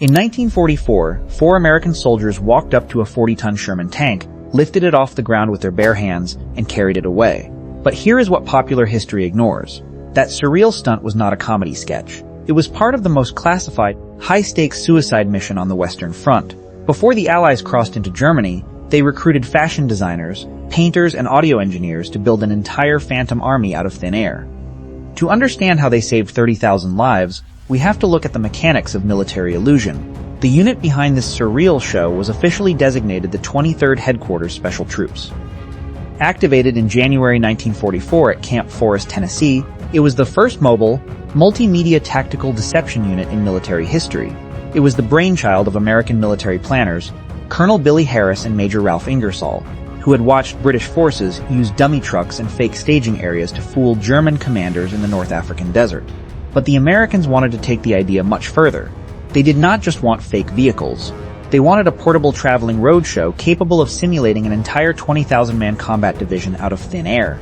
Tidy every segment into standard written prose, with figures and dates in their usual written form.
In 1944, 4 American soldiers walked up to a 40-ton Sherman tank, lifted it off the ground with their bare hands, and carried it away. But here is what popular history ignores. That surreal stunt was not a comedy sketch. It was part of the most classified, high-stakes suicide mission on the Western Front. Before the Allies crossed into Germany, they recruited fashion designers, painters, and audio engineers to build an entire phantom army out of thin air. To understand how they saved 30,000 lives, we have to look at the mechanics of military illusion. The unit behind this surreal show was officially designated the 23rd Headquarters Special Troops. Activated in January 1944 at Camp Forrest, Tennessee, it was the first mobile, multimedia tactical deception unit in military history. It was the brainchild of American military planners, Colonel Billy Harris and Major Ralph Ingersoll, who had watched British forces use dummy trucks and fake staging areas to fool German commanders in the North African desert. But the Americans wanted to take the idea much further. They did not just want fake vehicles. They wanted a portable traveling roadshow capable of simulating an entire 20,000-man combat division out of thin air.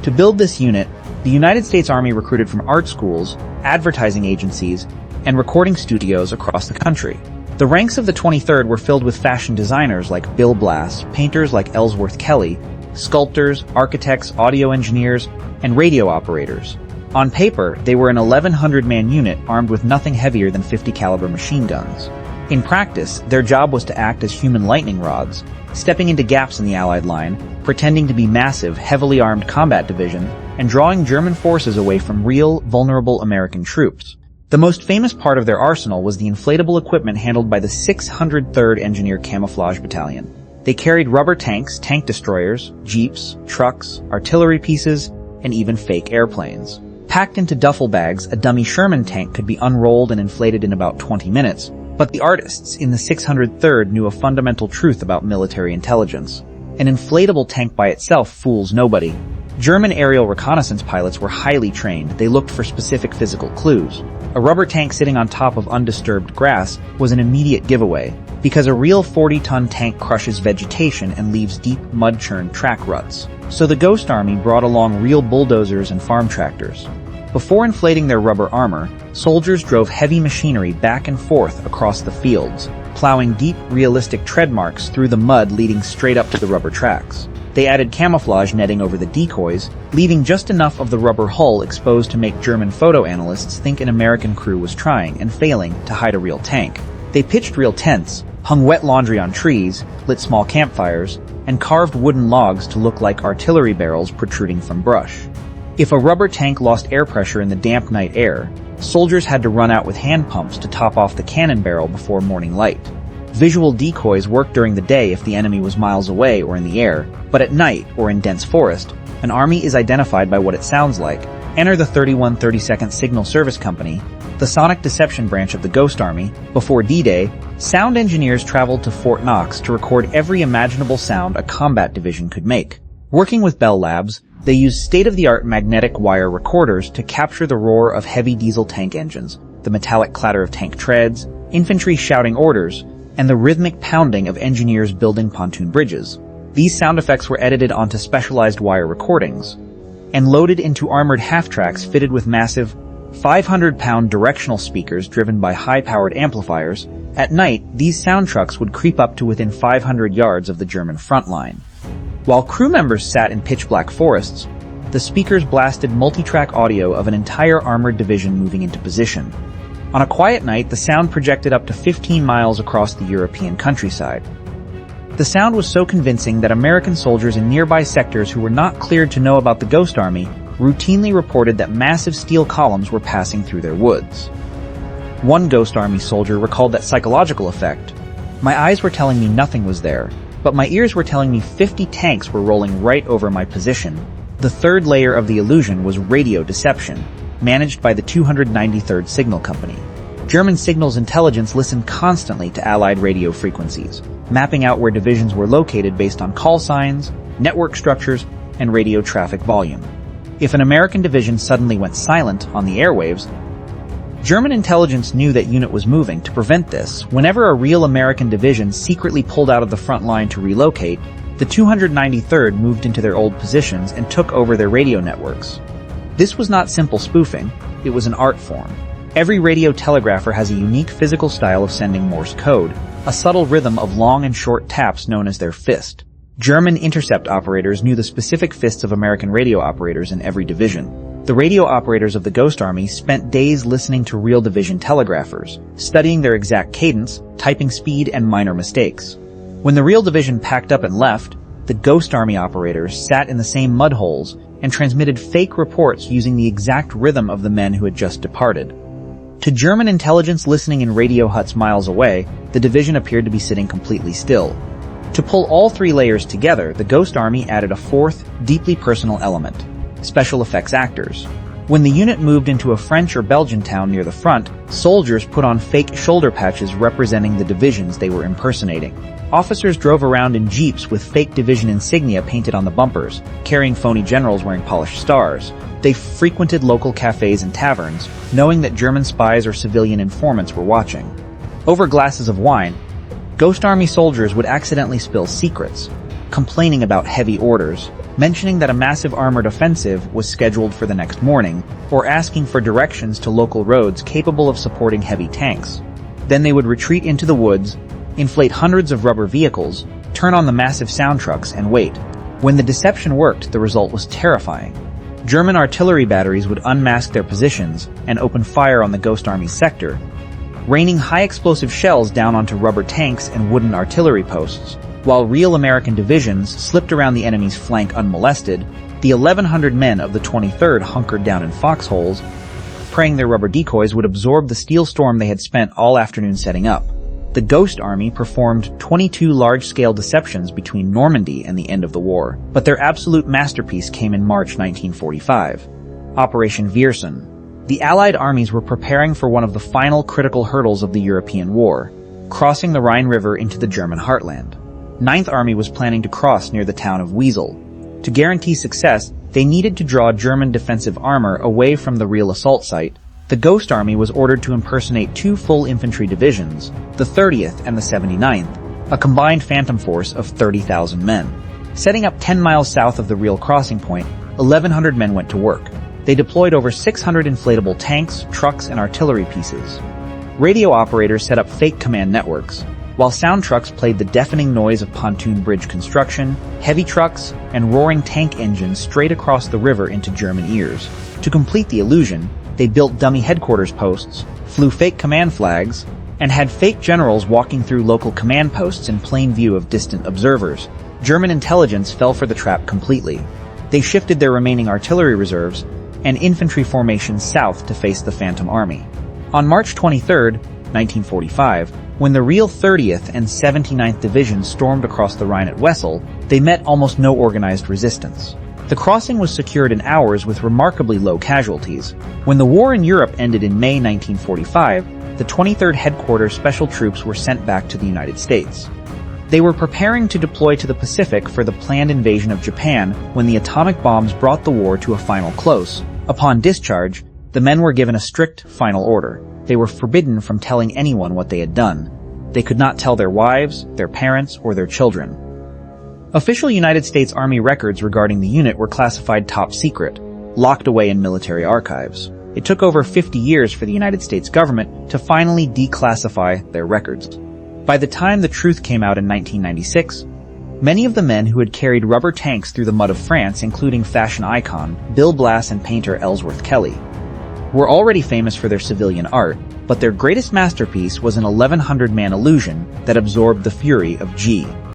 To build this unit, the United States Army recruited from art schools, advertising agencies, and recording studios across the country. The ranks of the 23rd were filled with fashion designers like Bill Blass, painters like Ellsworth Kelly, sculptors, architects, audio engineers, and radio operators. On paper, they were an 1,100-man unit armed with nothing heavier than 50 caliber machine guns. In practice, their job was to act as human lightning rods, stepping into gaps in the Allied line, pretending to be massive, heavily armed combat division, and drawing German forces away from real, vulnerable American troops. The most famous part of their arsenal was the inflatable equipment handled by the 603rd Engineer Camouflage Battalion. They carried rubber tanks, tank destroyers, jeeps, trucks, artillery pieces, and even fake airplanes. Packed into duffel bags, a dummy Sherman tank could be unrolled and inflated in about 20 minutes. But the artists in the 603rd knew a fundamental truth about military intelligence. An inflatable tank by itself fools nobody. German aerial reconnaissance pilots were highly trained. They looked for specific physical clues. A rubber tank sitting on top of undisturbed grass was an immediate giveaway, because a real 40-ton tank crushes vegetation and leaves deep, mud-churned track ruts. So the Ghost Army brought along real bulldozers and farm tractors. Before inflating their rubber armor, soldiers drove heavy machinery back and forth across the fields, plowing deep, realistic tread marks through the mud leading straight up to the rubber tracks. They added camouflage netting over the decoys, leaving just enough of the rubber hull exposed to make German photo analysts think an American crew was trying and failing to hide a real tank. They pitched real tents, hung wet laundry on trees, lit small campfires, and carved wooden logs to look like artillery barrels protruding from brush. If a rubber tank lost air pressure in the damp night air, soldiers had to run out with hand pumps to top off the cannon barrel before morning light. Visual decoys worked during the day if the enemy was miles away or in the air, but at night, or in dense forest, an army is identified by what it sounds like. Enter the 3132nd Signal Service Company, the sonic deception branch of the Ghost Army. Before D-Day, sound engineers traveled to Fort Knox to record every imaginable sound a combat division could make. Working with Bell Labs, they used state-of-the-art magnetic wire recorders to capture the roar of heavy diesel tank engines, the metallic clatter of tank treads, infantry shouting orders, and the rhythmic pounding of engineers building pontoon bridges. These sound effects were edited onto specialized wire recordings and loaded into armored half-tracks fitted with massive 500-pound directional speakers driven by high-powered amplifiers. At night, these sound trucks would creep up to within 500 yards of the German front line. While crew members sat in pitch-black forests, the speakers blasted multi-track audio of an entire armored division moving into position. On a quiet night, the sound projected up to 15 miles across the European countryside. The sound was so convincing that American soldiers in nearby sectors who were not cleared to know about the Ghost Army routinely reported that massive steel columns were passing through their woods. One Ghost Army soldier recalled that psychological effect. "My eyes were telling me nothing was there, but my ears were telling me 50 tanks were rolling right over my position." The third layer of the illusion was radio deception, managed by the 293rd Signal Company. German signals intelligence listened constantly to Allied radio frequencies, mapping out where divisions were located based on call signs, network structures, and radio traffic volume. If an American division suddenly went silent on the airwaves, German intelligence knew that unit was moving. To prevent this, whenever a real American division secretly pulled out of the front line to relocate, the 293rd moved into their old positions and took over their radio networks. This was not simple spoofing, it was an art form. Every radio telegrapher has a unique physical style of sending Morse code, a subtle rhythm of long and short taps known as their fist. German intercept operators knew the specific fists of American radio operators in every division. The radio operators of the Ghost Army spent days listening to real division telegraphers, studying their exact cadence, typing speed, and minor mistakes. When the real division packed up and left, the Ghost Army operators sat in the same mud holes and transmitted fake reports using the exact rhythm of the men who had just departed. To German intelligence listening in radio huts miles away, the division appeared to be sitting completely still. To pull all three layers together, the Ghost Army added a fourth, deeply personal element: special effects actors. When the unit moved into a French or Belgian town near the front, soldiers put on fake shoulder patches representing the divisions they were impersonating. Officers drove around in jeeps with fake division insignia painted on the bumpers, carrying phony generals wearing polished stars. They frequented local cafes and taverns, knowing that German spies or civilian informants were watching. Over glasses of wine, Ghost Army soldiers would accidentally spill secrets, complaining about heavy orders, mentioning that a massive armored offensive was scheduled for the next morning, or asking for directions to local roads capable of supporting heavy tanks. Then they would retreat into the woods, inflate hundreds of rubber vehicles, turn on the massive sound trucks, and wait. When the deception worked, the result was terrifying. German artillery batteries would unmask their positions and open fire on the Ghost Army's sector, raining high-explosive shells down onto rubber tanks and wooden artillery posts. While real American divisions slipped around the enemy's flank unmolested, the 1,100 men of the 23rd hunkered down in foxholes, praying their rubber decoys would absorb the steel storm they had spent all afternoon setting up. The Ghost Army performed 22 large-scale deceptions between Normandy and the end of the war, but their absolute masterpiece came in March 1945. Operation Viersen. The Allied armies were preparing for one of the final critical hurdles of the European war, crossing the Rhine River into the German heartland. 9th Army was planning to cross near the town of Wesel. To guarantee success, they needed to draw German defensive armor away from the real assault site. The Ghost Army was ordered to impersonate 2 full infantry divisions, the 30th and the 79th, a combined phantom force of 30,000 men. Setting up 10 miles south of the real crossing point, 1,100 men went to work. They deployed over 600 inflatable tanks, trucks, and artillery pieces. Radio operators set up fake command networks, while sound trucks played the deafening noise of pontoon bridge construction, heavy trucks, and roaring tank engines straight across the river into German ears. To complete the illusion, they built dummy headquarters posts, flew fake command flags, and had fake generals walking through local command posts in plain view of distant observers. German intelligence fell for the trap completely. They shifted their remaining artillery reserves and infantry formations south to face the Phantom Army. On March 23, 1945, when the real 30th and 79th Divisions stormed across the Rhine at Wesel, they met almost no organized resistance. The crossing was secured in hours with remarkably low casualties. When the war in Europe ended in May 1945, the 23rd Headquarters Special Troops were sent back to the United States. They were preparing to deploy to the Pacific for the planned invasion of Japan when the atomic bombs brought the war to a final close. Upon discharge, the men were given a strict final order. They were forbidden from telling anyone what they had done. They could not tell their wives, their parents, or their children. Official United States Army records regarding the unit were classified top secret, locked away in military archives. It took over 50 years for the United States government to finally declassify their records. By the time the truth came out in 1996, many of the men who had carried rubber tanks through the mud of France, including fashion icon Bill Blass and painter Ellsworth Kelly, were already famous for their civilian art, but their greatest masterpiece was an 1,100-man illusion that absorbed the fury of G.